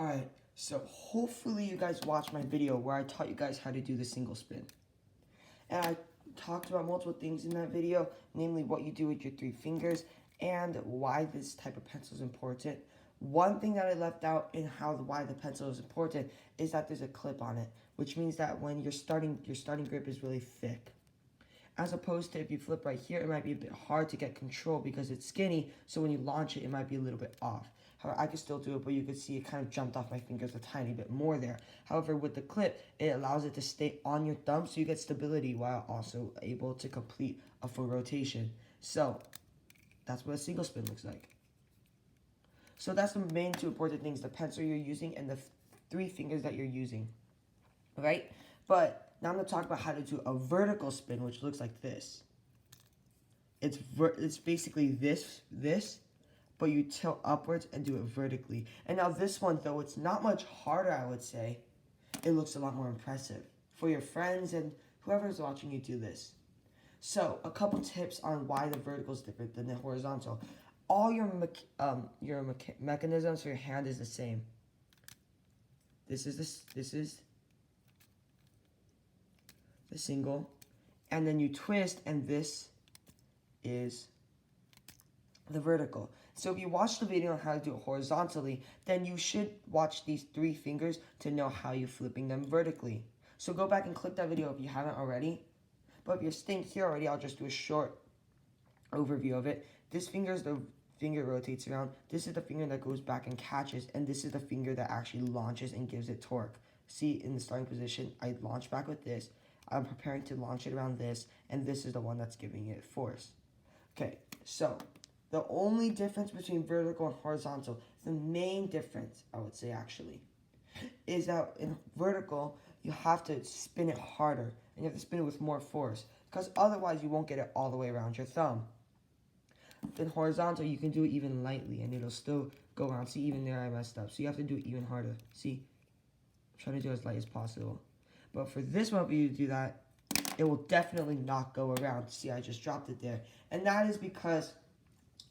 Alright, so hopefully you guys watched my video where I taught you guys how to do the single spin. And I talked about multiple things in that video, namely what you do with your 3 fingers and why this type of pencil is important. One thing that I left out in why the pencil is important is that there's a clip on it, which means that when your starting grip is really thick. As opposed to if you flip right here, it might be a bit hard to get control because it's skinny, so when you launch it, it might be a little bit off. However, I can still do it, but you can see it kind of jumped off my fingers a tiny bit more there. However, with the clip, it allows it to stay on your thumb, so you get stability while also able to complete a full rotation. So, that's what a single spin looks like. So that's the main 2 important things, the pencil you're using and the 3 fingers that you're using, right? But now I'm going to talk about how to do a vertical spin, which looks like this. It's basically this, but you tilt upwards and do it vertically. And now this one, though it's not much harder, I would say, it looks a lot more impressive for your friends and whoever's watching you do this. So, a couple tips on why the vertical is different than the horizontal. All your mechanisms for your hand is the same. This is the single, and then you twist, and this is the vertical. So if you watch the video on how to do it horizontally, then you should watch these 3 fingers to know how you're flipping them vertically. So go back and click that video if you haven't already. But if you're staying here already, I'll just do a short overview of it. This finger is the finger rotates around. This is the finger that goes back and catches, and this is the finger that actually launches and gives it torque. See, in the starting position, I launch back with this. I'm preparing to launch it around this, and this is the one that's giving it force. Okay, so the only difference between vertical and horizontal, the main difference, I would say actually, is that in vertical, you have to spin it harder, and you have to spin it with more force, because otherwise you won't get it all the way around your thumb. In horizontal, you can do it even lightly, and it'll still go around. See, even there I messed up, so you have to do it even harder. See, I'm trying to do it as light as possible. But for this one, if you do that, it will definitely not go around. See, I just dropped it there. And that is because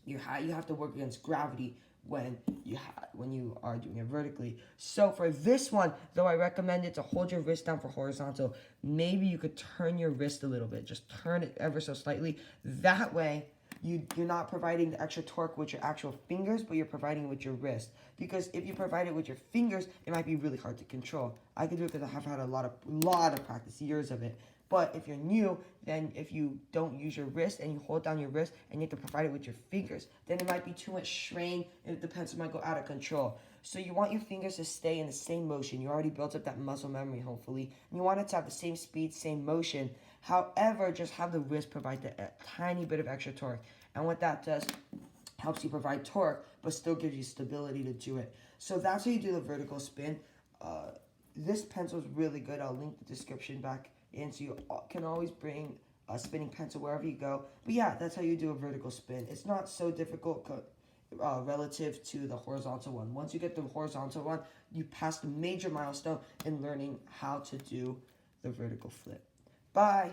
you have to work against gravity when you are doing it vertically. So for this one, though I recommend it to hold your wrist down for horizontal, maybe you could turn your wrist a little bit. Just turn it ever so slightly. That way, you're not providing the extra torque with your actual fingers, but you're providing it with your wrist. Because if you provide it with your fingers, it might be really hard to control. I can do it because I have had a lot of practice, years of it. But if you're new, then if you don't use your wrist and you hold down your wrist and you have to provide it with your fingers, then it might be too much strain and the pencil might go out of control. So you want your fingers to stay in the same motion. You already built up that muscle memory, hopefully. And you want it to have the same speed, same motion. However, just have the wrist provide the tiny bit of extra torque. And what that does, helps you provide torque, but still gives you stability to do it. So that's how you do the vertical spin. This pencil is really good. I'll link the description back in, so you can always bring a spinning pencil wherever you go. But yeah, that's how you do a vertical spin. It's not so difficult relative to the horizontal one. Once you get the horizontal one, you pass the major milestone in learning how to do the vertical flip. Bye!